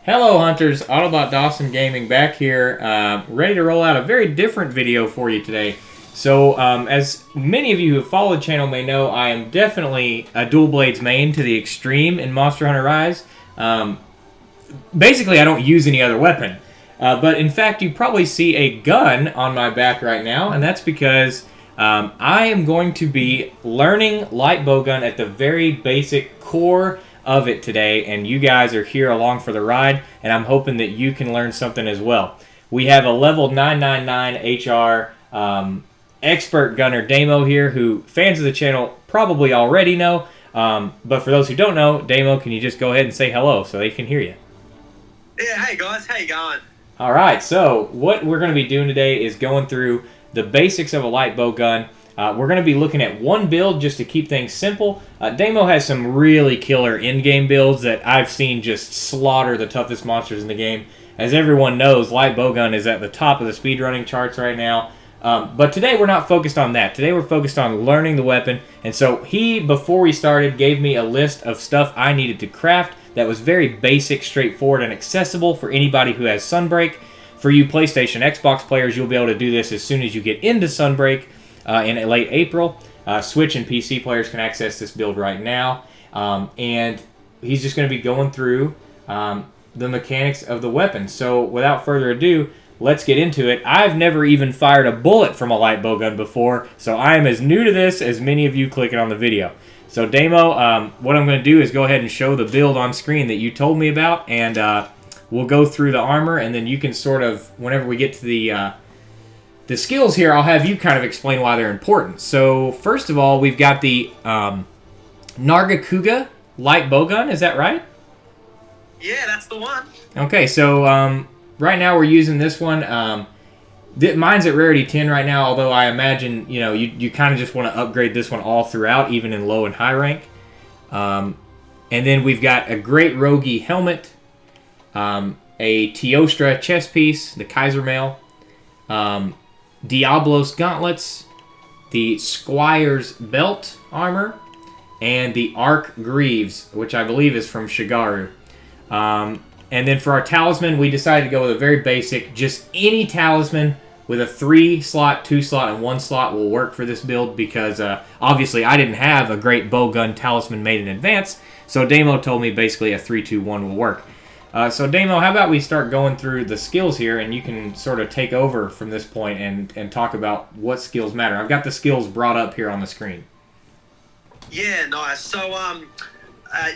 Hello Hunters, Autobot Dawson Gaming back here, ready to roll out a very different video for you today. So, as many of you who follow the channel may know, I am definitely a dual blades main to the extreme in Monster Hunter Rise. Basically, I don't use any other weapon. But in fact, you probably see a gun on my back right now, and that's because I am going to be learning light bowgun at the very basic core of it today, and you guys are here along for the ride, and I'm hoping that you can learn something as well. We have a level 999 HR expert gunner Damo here, who fans of the channel probably already know, but for those who don't know, Damo, can you just go ahead and say hello so they can hear you? Yeah, hey guys, how you going? Alright, so what we're going to be doing today is going through the basics of a light bow gun. We're going to be looking at one build just to keep things simple. Damo has some really killer in-game builds that I've seen just slaughter the toughest monsters in the game. As everyone knows, light bowgun is at the top of the speedrunning charts right now. But today we're not focused on that. Today we're focused on learning the weapon. And so he, before we started, gave me a list of stuff I needed to craft that was very basic, straightforward, and accessible for anybody who has Sunbreak. For you PlayStation, Xbox players, you'll be able to do this as soon as you get into Sunbreak. In late April. Switch and PC players can access this build right now. And he's just going to be going through the mechanics of the weapon. So without further ado, let's get into it. I've never even fired a bullet from a light bowgun before, so I am as new to this as many of you clicking on the video. So Damo, what I'm going to do is go ahead and show the build on screen that you told me about, and we'll go through the armor, and then you can sort of, whenever we get to the skills here, I'll have you kind of explain why they're important. So, first of all, we've got the Nargacuga light bowgun. Is that right? Yeah, that's the one. Okay, so right now we're using this one. Mine's at rarity 10 right now, although I imagine you kind of just want to upgrade this one all throughout, even in low and high rank. And then we've got a great Rogi helmet, a Teostra chest piece, the Kaiser mail, Diablos gauntlets, the Squire's belt armor, and the Arc Greaves, which I believe is from Shigaru. And then for our talisman, we decided to go with a very basic, just any talisman with a 3-slot, 2-slot, and 1-slot will work for this build because obviously I didn't have a great bowgun talisman made in advance, so Damo told me basically a 3-2-1 will work. So Damo, how about we start going through the skills here, and you can sort of take over from this point and talk about what skills matter. I've got the skills brought up here on the screen. Yeah, nice. So,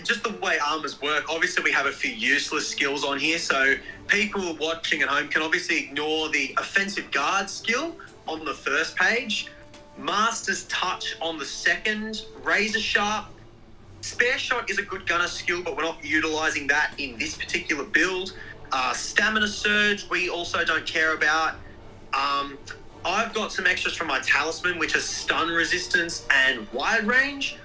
just the way armors work, obviously we have a few useless skills on here, so people watching at home can obviously ignore the offensive guard skill on the first page, Master's Touch on the second, Razor Sharp. Spare Shot is a good gunner skill, but we're not utilising that in this particular build. Stamina Surge, we also don't care about. I've got some extras from my talisman, which is Stun Resistance and Wide Range.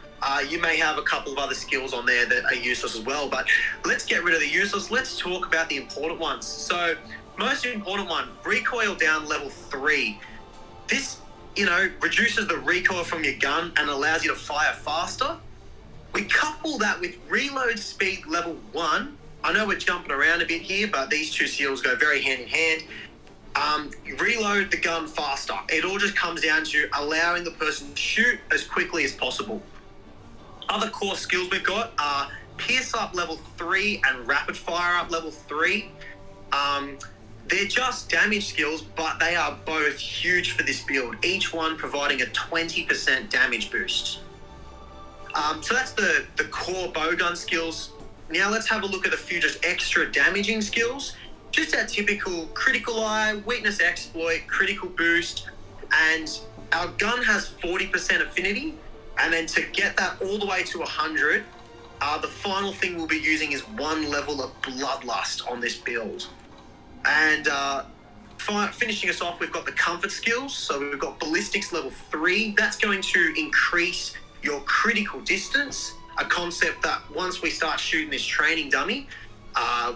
You may have a couple of other skills on there that are useless as well, but let's get rid of the useless. Let's talk about the important ones. So, most important one, Recoil down level 3. This, reduces the recoil from your gun and allows you to fire faster. We couple that with reload speed level 1. I know we're jumping around a bit here, but these two skills go very hand in hand. Reload the gun faster. It all just comes down to allowing the person to shoot as quickly as possible. Other core skills we've got are Pierce up level 3 and Rapid Fire up level 3. They're just damage skills, but they are both huge for this build, each one providing a 20% damage boost. So that's the core bowgun skills. Now let's have a look at a few just extra damaging skills. Just our typical Critical Eye, Weakness Exploit, Critical Boost, and our gun has 40% affinity. And then to get that all the way to 100, the final thing we'll be using is 1 level of Bloodlust on this build. And finishing us off, we've got the Comfort skills. So we've got Ballistics level 3. That's going to increase your critical distance, a concept that once we start shooting this training dummy,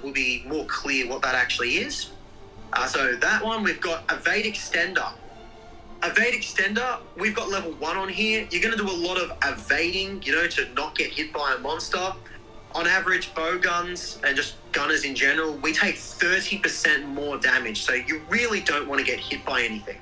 will be more clear what that actually is. So that one, we've got Evade Extender. Evade Extender, we've got level 1 on here. You're going to do a lot of evading, to not get hit by a monster. on average, bow guns and just gunners in general, we take 30% more damage. So you really don't want to get hit by anything.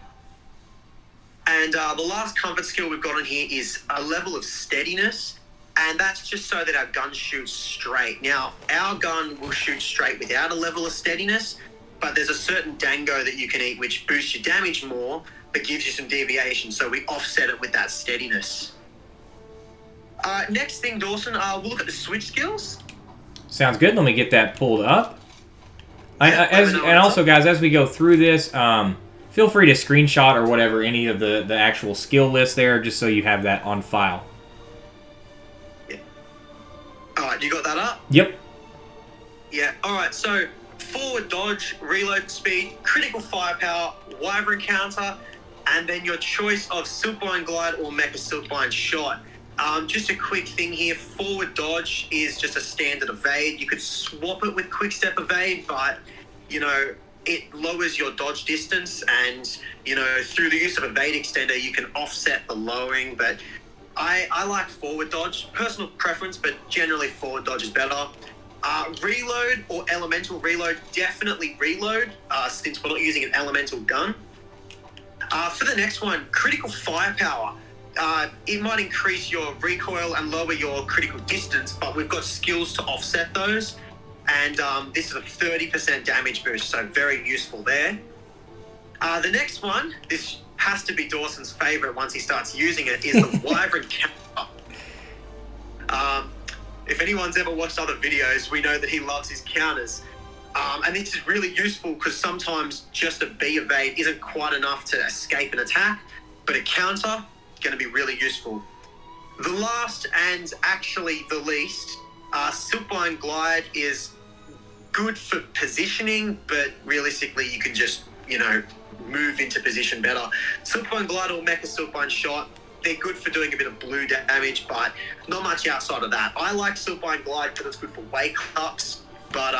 And the last comfort skill we've got on here is a level of steadiness. And that's just so that our gun shoots straight. Now, our gun will shoot straight without a level of steadiness, but there's a certain dango that you can eat which boosts your damage more, but gives you some deviation. So we offset it with that steadiness. Next thing, Dawson, we'll look at the switch skills. Sounds good. Let me get that pulled up. And also, guys, as we go through this, feel free to screenshot or whatever any of the actual skill list there, just so you have that on file. Yeah. All right, you got that up? Yep. Yeah. All right. So forward dodge, reload speed, critical firepower, wyvern counter, and then your choice of silkbind glide or mecha silkbind shot. Just a quick thing here. Forward dodge is just a standard evade. You could swap it with quick step evade, but it lowers your dodge distance, and through the use of evade extender, you can offset the lowering. But I like forward dodge, personal preference, but generally forward dodge is better. Reload or elemental reload, definitely reload, since we're not using an elemental gun. For the next one, critical firepower. It might increase your recoil and lower your critical distance, but we've got skills to offset those. And this is a 30% damage boost, so very useful there. The next one, this has to be Dawson's favorite once he starts using it, is the wyvern counter. If anyone's ever watched other videos, we know that he loves his counters. And this is really useful because sometimes just a B evade isn't quite enough to escape an attack, but a counter is going to be really useful. The last and actually the least, silkbind glide is good for positioning, but realistically you can just, move into position better. Silkbind glide or mecha silkbind shot, they're good for doing a bit of blue damage, but not much outside of that. I like silkbind glide because it's good for wake ups, but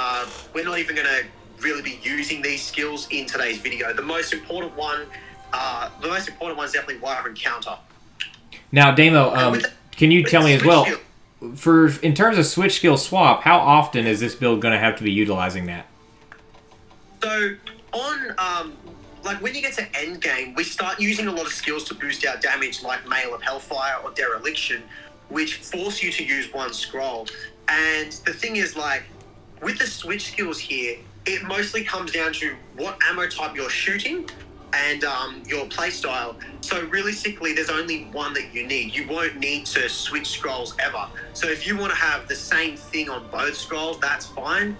we're not even going to really be using these skills in today's video. The most important one is definitely wyvern counter. Now, Damo, can you tell me as well, in terms of switch skill swap, how often is this build going to have to be utilizing that? So on when you get to end game, we start using a lot of skills to boost our damage, like Mail of Hellfire or Dereliction, which force you to use one scroll. And the thing is, with the switch skills here, it mostly comes down to what ammo type you're shooting and your playstyle. So realistically, there's only one that you need. You won't need to switch scrolls ever. So if you want to have the same thing on both scrolls, that's fine.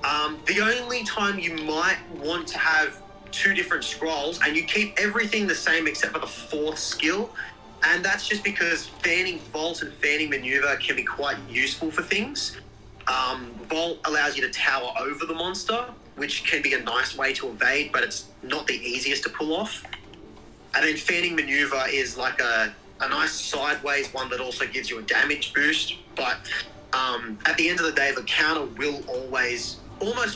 The only time you might want to have two different scrolls, and you keep everything the same except for the fourth skill, and that's just because fanning vault and fanning maneuver can be quite useful for things. Vault allows you to tower over the monster, which can be a nice way to evade, but it's not the easiest to pull off. And then fanning maneuver is like a nice sideways one that also gives you a damage boost, but at the end of the day, the counter will almost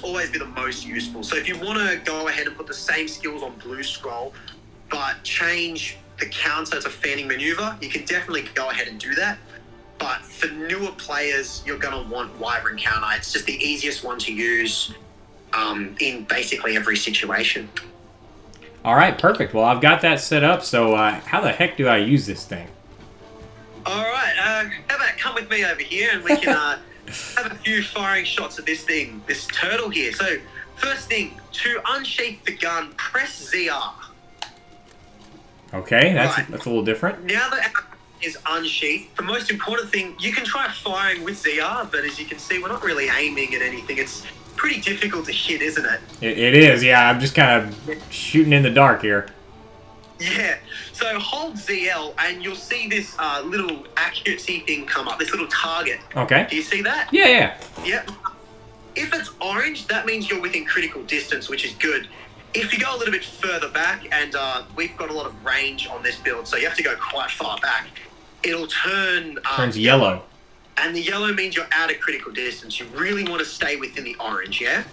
always be the most useful. So if you want to go ahead and put the same skills on blue scroll, but change the counter to fanning maneuver, you can definitely go ahead and do that. But for newer players, you're going to want wyvern counter. It's just the easiest one to use in basically every situation. All right, perfect. Well, I've got that set up, so how the heck do I use this thing? All right, how about come with me over here and we can have a few firing shots at this turtle here. So first thing, to unsheath the gun, press ZR. Okay, that's a little different. Now that is unsheathed, the most important thing, you can try firing with ZR, but as you can see, we're not really aiming at anything. It's pretty difficult to hit, isn't it? It is, yeah. I'm just kind of shooting in the dark here. Yeah, so hold ZL and you'll see this little accuracy thing come up, this little target. Okay. Do you see that? Yeah. Yep. If it's orange, that means you're within critical distance, which is good. If you go a little bit further back, and we've got a lot of range on this build, so you have to go quite far back, it'll turns yellow. And the yellow means you're out of critical distance. You really want to stay within the orange, yeah?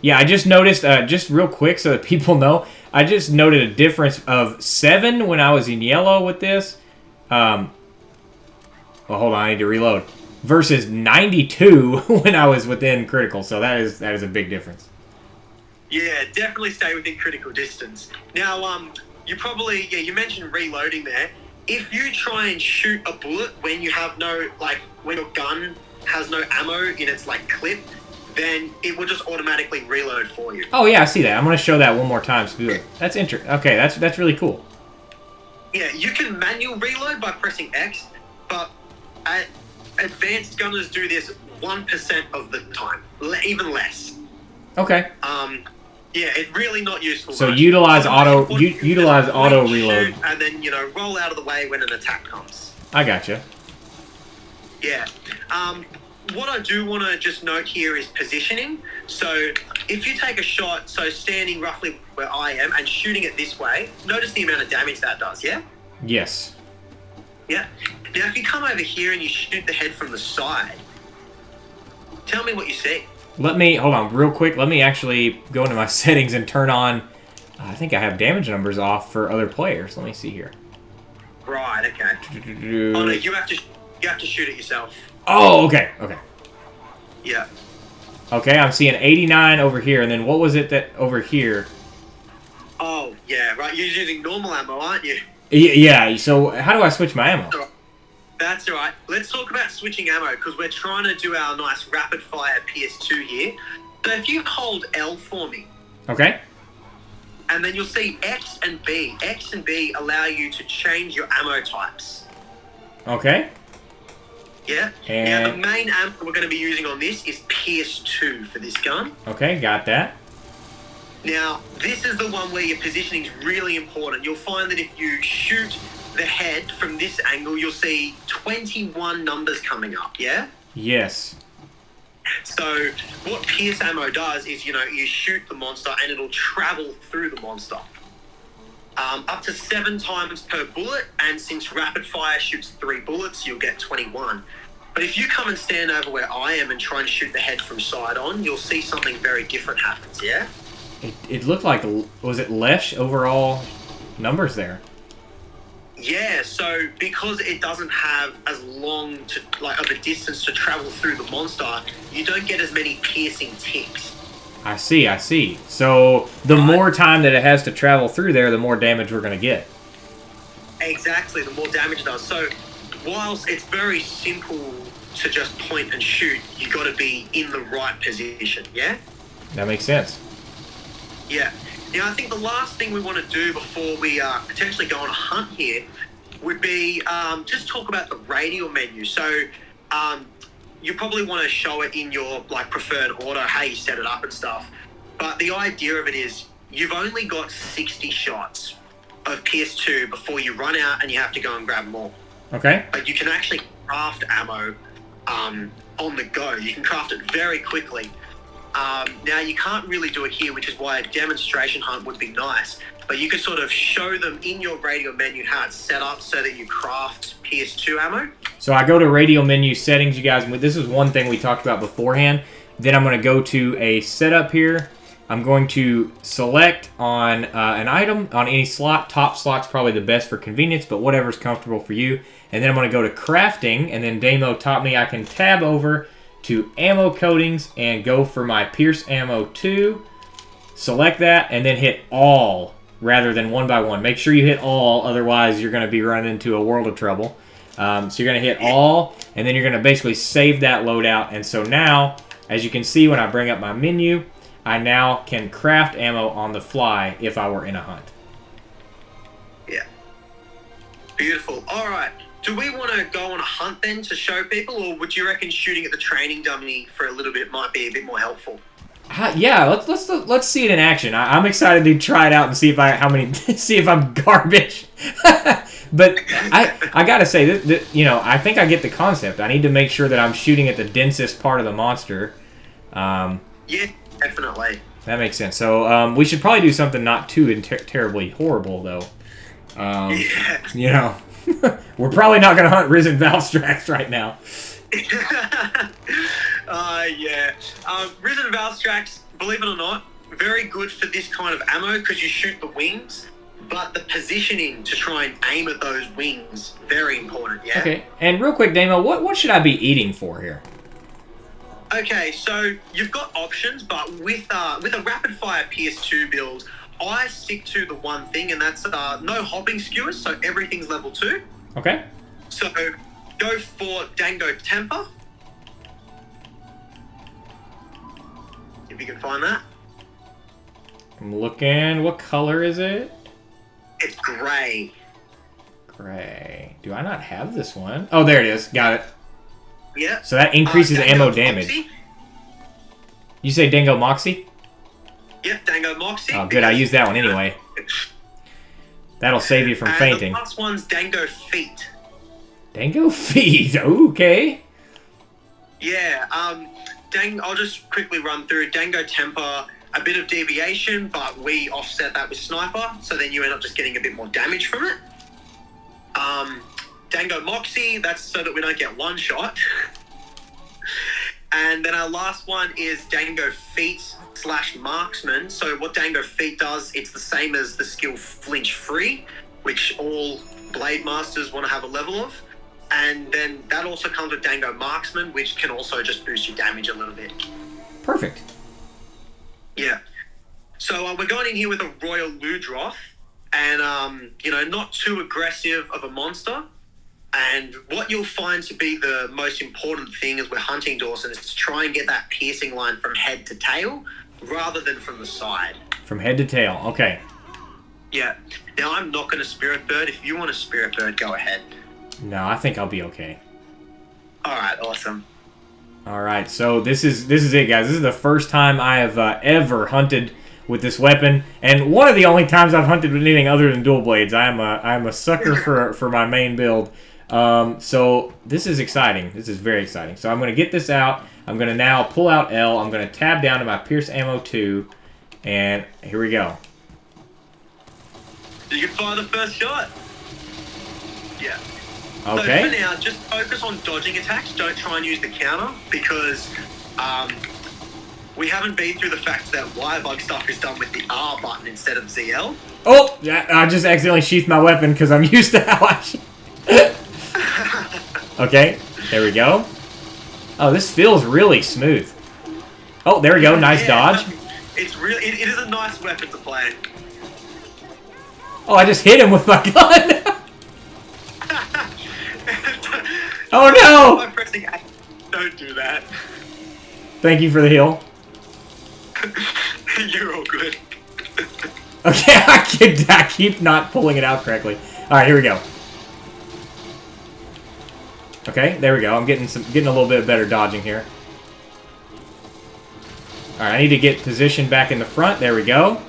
Yeah, I just noticed, just real quick so that people know, I just noted a difference of 7 when I was in yellow with this. Well, hold on, I need to reload. versus 92 when I was within critical. So that is a big difference. Yeah, definitely stay within critical distance. Now, you probably, you mentioned reloading there. If you try and shoot a bullet when you have no, like, when your gun has no ammo in its, like, clip, then it will just automatically reload for you. Oh, yeah, I see that. I'm going to show that one more time. So that's interesting. Okay, that's really cool. Yeah, you can manual reload by pressing X, but advanced gunners do this 1% of the time, even less. Okay. Yeah, it's really not useful. So utilize auto reload, and then roll out of the way when an attack comes. I gotcha. Yeah. What I do want to just note here is positioning. So if you take a shot, so standing roughly where I am and shooting it this way, notice the amount of damage that does. Yeah. Yes. Yeah. Now, if you come over here and you shoot the head from the side, tell me what you see. Hold on real quick. Let me actually go into my settings and turn on, I think I have damage numbers off for other players. Let me see here. Right, okay. Oh, no, you have to shoot it yourself. Oh, okay, okay. Yeah. Okay, I'm seeing 89 over here, and then what was it that over here? Oh, yeah, right. You're using normal ammo, aren't you? Yeah, so how do I switch my ammo? That's all right. Let's talk about switching ammo, because we're trying to do our nice rapid-fire PS2 here. So if you hold L for me. Okay. And then you'll see X and B. X and B allow you to change your ammo types. Okay. Yeah. And now, the main ammo we're going to be using on this is PS2 for this gun. Okay, got that. Now, this is the one where your positioning is really important. You'll find that if you shoot the head from this angle, you'll see 21 numbers coming up, yeah? Yes. So what pierce ammo does is, you shoot the monster and it'll travel through the monster. Up to 7 times per bullet, and since rapid fire shoots 3 bullets, you'll get 21. But if you come and stand over where I am and try and shoot the head from side on, you'll see something very different happens, yeah? It looked like, was it less overall numbers there? Yeah, so because it doesn't have as long of a distance to travel through the monster, you don't get as many piercing ticks. I see. So the more time that it has to travel through there, the more damage we're going to get. Exactly, the more damage it does. So whilst it's very simple to just point and shoot, you got to be in the right position, yeah? That makes sense. Yeah. Now, I think the last thing we want to do before we potentially go on a hunt here would be just talk about the radial menu. So you probably want to show it in your preferred order, how you set it up and stuff. But the idea of it is you've only got 60 shots of PS2 before you run out and you have to go and grab more. Okay. But you can actually craft ammo on the go. You can craft it very quickly. Now, you can't really do it here, which is why a demonstration hunt would be nice. But you could sort of show them in your radial menu how it's set up so that you craft PS2 ammo. So I go to radial menu settings, you guys. And this is one thing we talked about beforehand. Then I'm going to go to a setup here. I'm going to select on an item on any slot. Top slot's probably the best for convenience, but whatever's comfortable for you. And then I'm going to go to crafting. And then Damo taught me I can tab over to ammo coatings and go for my Pierce Ammo 2. Select that and then hit all rather than one by one. Make sure you hit all, otherwise you're going to be running into a world of trouble. So you're going to hit all, and then you're going to basically save that loadout. And so now, as you can see when I bring up my menu, I now can craft ammo on the fly if I were in a hunt. Yeah. Beautiful. All right. Do we want to go on a hunt then to show people, or would you reckon shooting at the training dummy for a little bit might be a bit more helpful? Yeah, let's see it in action. I'm excited to try it out and see if see if I'm garbage. But I gotta say that I think I get the concept. I need to make sure that I'm shooting at the densest part of the monster. Yeah, definitely. That makes sense. So we should probably do something not too terribly horrible, though. Yeah. We're probably not going to hunt Risen Valstrax right now. Yeah. Risen Valstrax, believe it or not, very good for this kind of ammo because you shoot the wings. but the positioning to try and aim at those wings, very important, yeah? Okay, and real quick, Damo, what should I be eating for here? Okay, so you've got options, but with a rapid fire PS2 build, I stick to the one thing, and that's no hopping skewers, so everything's level 2. Okay. So go for Dango Temper. If you can find that. I'm looking. What color is it? It's grey. Gray. Do I not have this one? Oh, there it is. Got it. Yeah. So that increases Dango ammo damage. Moxie. You say Dango Moxie? Yep, Dango Moxie. Oh, good. I use that one anyway. That'll save you from fainting. The last one's Dango Feet. Dango Feet. Okay. Yeah. I'll just quickly run through Dango Temper. A bit of deviation, but we offset that with Sniper, so then you end up just getting a bit more damage from it. Dango Moxie, that's so that we don't get one shot. And then our last one is Dango Feet / Marksman. So what Dango Feet does, it's the same as the skill Flinch Free, which all Blade Masters want to have a level of. And then that also comes with Dango Marksman, which can also just boost your damage a little bit. Perfect. Yeah. So we're going in here with a Royal Ludroth, and, not too aggressive of a monster. And what you'll find to be the most important thing as we're hunting Dawson is to try and get that piercing line from head to tail rather than from the side. From head to tail. Okay. Yeah. Now, I'm not going to Spirit Bird. If you want to Spirit Bird, go ahead. No, I think I'll be okay. All right. Awesome. All right. So this is it, guys. This is the first time I have ever hunted with this weapon, and one of the only times I've hunted with anything other than dual blades. I'm a sucker for my main build. So this is exciting. This is very exciting. So I'm going to get this out. I'm going to now pull out L. I'm going to tab down to my Pierce Ammo 2, and here we go. Did you fire the first shot? Yeah. Okay. So for now, just focus on dodging attacks. Don't try and use the counter because we haven't been through the fact that Wirebug stuff is done with the R button instead of ZL. Oh, I just accidentally sheathed my weapon because I'm used to how I Okay, there we go. Oh, this feels really smooth. Oh, there we go. Nice dodge. It's really, it is a nice weapon to play. Oh, I just hit him with my gun. Oh no! I'm pressing A. Don't do that. Thank you for the heal. You're all good. Okay, I keep not pulling it out correctly. All right, here we go. Okay, there we go. I'm getting a little bit better dodging here. All right, I need to get positioned back in the front. There we go.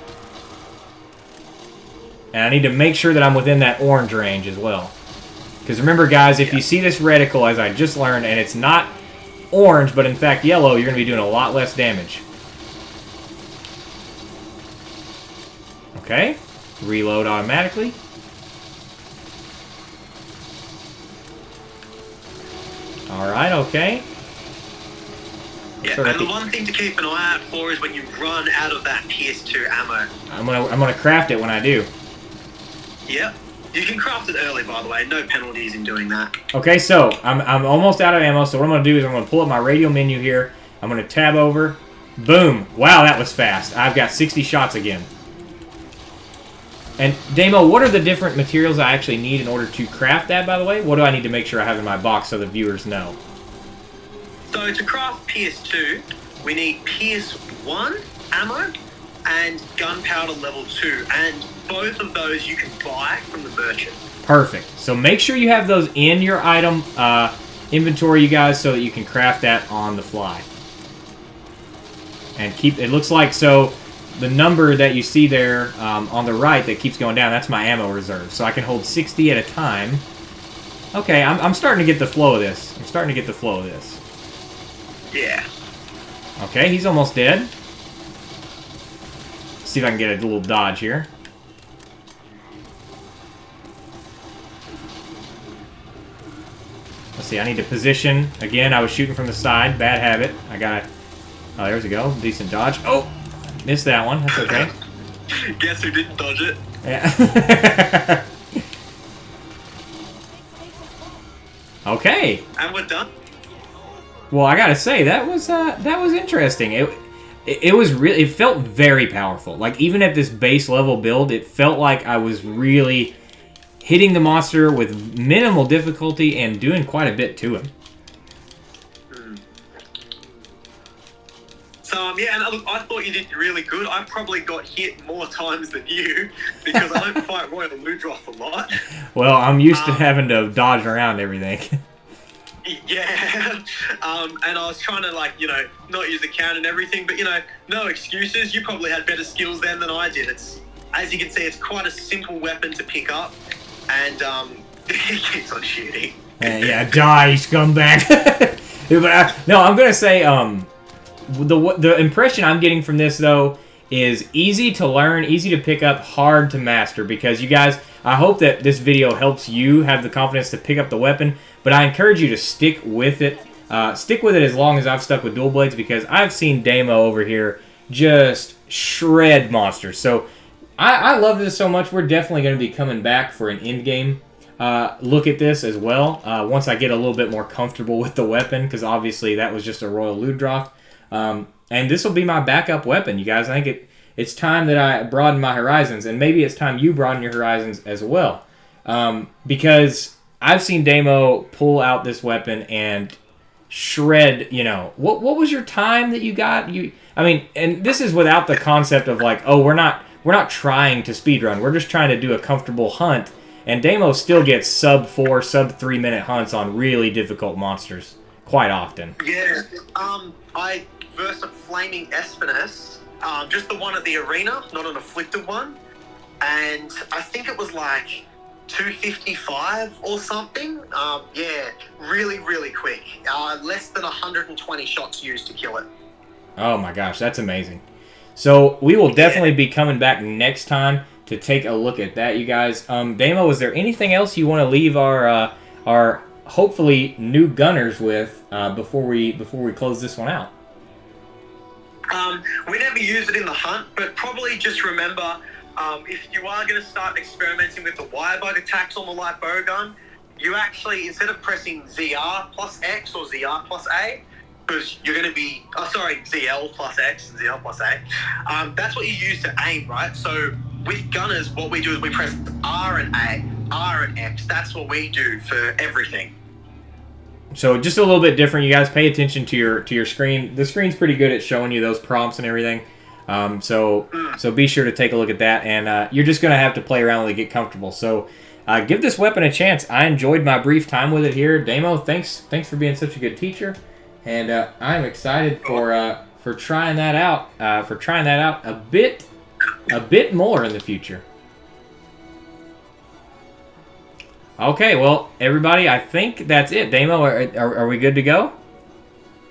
And I need to make sure that I'm within that orange range as well. Because remember, guys, if you see this reticle, as I just learned, and it's not orange, but in fact yellow, you're going to be doing a lot less damage. Okay. Reload automatically. Alright, okay. Yeah, and the one thing to keep an eye out for is when you run out of that PS2 ammo. I'm gonna craft it when I do. Yep. You can craft it early, by the way. No penalties in doing that. Okay, so I'm almost out of ammo, so what I'm going to do is I'm going to pull up my radio menu here. I'm going to tab over. Boom. Wow, that was fast. I've got 60 shots again. And, Damo, what are the different materials I actually need in order to craft that, by the way? What do I need to make sure I have in my box so the viewers know? So, to craft PS2, we need PS1 ammo and gunpowder level 2. And both of those you can buy from the merchant. Perfect. So make sure you have those in your item inventory, you guys, so that you can craft that on the fly. And keep, it looks like, so the number that you see there on the right that keeps going down, that's my ammo reserve. So I can hold 60 at a time. Okay, I'm starting to get the flow of this. Yeah. Okay, he's almost dead. Let's see if I can get a little dodge here. Let's see, I need to position. Again, I was shooting from the side. Bad habit. I gotta... Oh, there we go. Decent dodge. Oh! Missed that one. That's okay. Guess who didn't dodge it? Yeah. Okay. And we're done. Well, I gotta say that was interesting. It was really, it felt very powerful. Like even at this base level build, it felt like I was really hitting the monster with minimal difficulty and doing quite a bit to him. So yeah, and look, I thought you did really good. I probably got hit more times than you because I don't fight Royal Ludroth a lot. Well, I'm used to having to dodge around everything. Yeah, and I was trying to not use the count and everything, but no excuses. You probably had better skills then than I did. It's, as you can see, it's quite a simple weapon to pick up, and it keeps on shooting. Yeah, die, scumbag. But no, I'm gonna say the impression I'm getting from this though is easy to learn, easy to pick up, hard to master. Because you guys, I hope that this video helps you have the confidence to pick up the weapon. But I encourage you to stick with it. Stick with it as long as I've stuck with dual blades, because I've seen Damo over here just shred monsters. So I love this so much. We're definitely going to be coming back for an in-game look at this as well. Once I get a little bit more comfortable with the weapon, because obviously that was just a Royal Ludroth. And this will be my backup weapon, you guys. I think it's time that I broaden my horizons, and maybe it's time you broaden your horizons as well. Because I've seen Damo pull out this weapon and shred, what was your time that you got? I mean, and this is without the concept of like, oh, we're not trying to speedrun. We're just trying to do a comfortable hunt. And Damo still gets sub 4, sub 3 minute hunts on really difficult monsters quite often. Yeah, I versed a Flaming Espiness, just the one at the arena, not an afflicted one, and I think it was like 255 or something. Yeah, really, really quick. Less than 120 shots used to kill it. Oh my gosh, that's amazing. So we will definitely be coming back next time to take a look at that, you guys. Damo, is there anything else you want to leave our hopefully new gunners with before we close this one out? We never use it in the hunt, but probably just remember, if you are going to start experimenting with the wire bug attacks on the light bowgun, you actually, instead of pressing ZR plus X or ZR plus A, because you're going to be, ZL plus X and ZL plus A, that's what you use to aim, right? So with gunners, what we do is we press R and A, R and X. That's what we do for everything. So just a little bit different. You guys pay attention to your screen. The screen's pretty good at showing you those prompts and everything. So be sure to take a look at that. And you're just going to have to play around with it, get comfortable. So give this weapon a chance. I enjoyed my brief time with it here. Damo, thanks for being such a good teacher. And I'm excited for trying that out. A bit more in the future. Okay, well, everybody, I think that's it. Damo, are we good to go?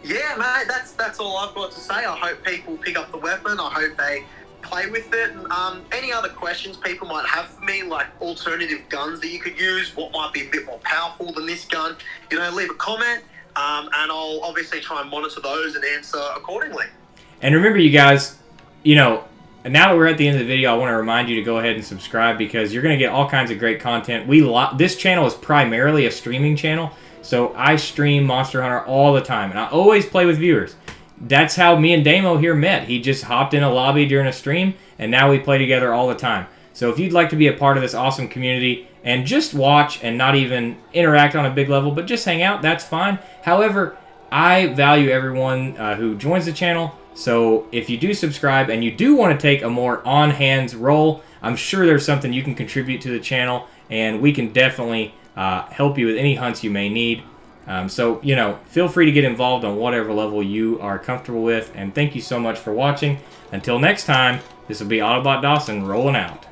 Yeah, mate, that's all I've got to say. I hope people pick up the weapon. I hope they play with it. And, any other questions people might have for me, like alternative guns that you could use, what might be a bit more powerful than this gun, leave a comment, and I'll obviously try and monitor those and answer accordingly. And remember, you guys, and now that we're at the end of the video, I want to remind you to go ahead and subscribe, because you're going to get all kinds of great content. This channel is primarily a streaming channel, so I stream Monster Hunter all the time, and I always play with viewers. That's how me and Damo here met. He just hopped in a lobby during a stream, and now we play together all the time. So if you'd like to be a part of this awesome community and just watch and not even interact on a big level, but just hang out, that's fine. However, I value everyone who joins the channel. So if you do subscribe and you do want to take a more on-hands role, I'm sure there's something you can contribute to the channel, and we can definitely help you with any hunts you may need. So, feel free to get involved on whatever level you are comfortable with, and thank you so much for watching. Until next time, this will be Autobot Dawson rolling out.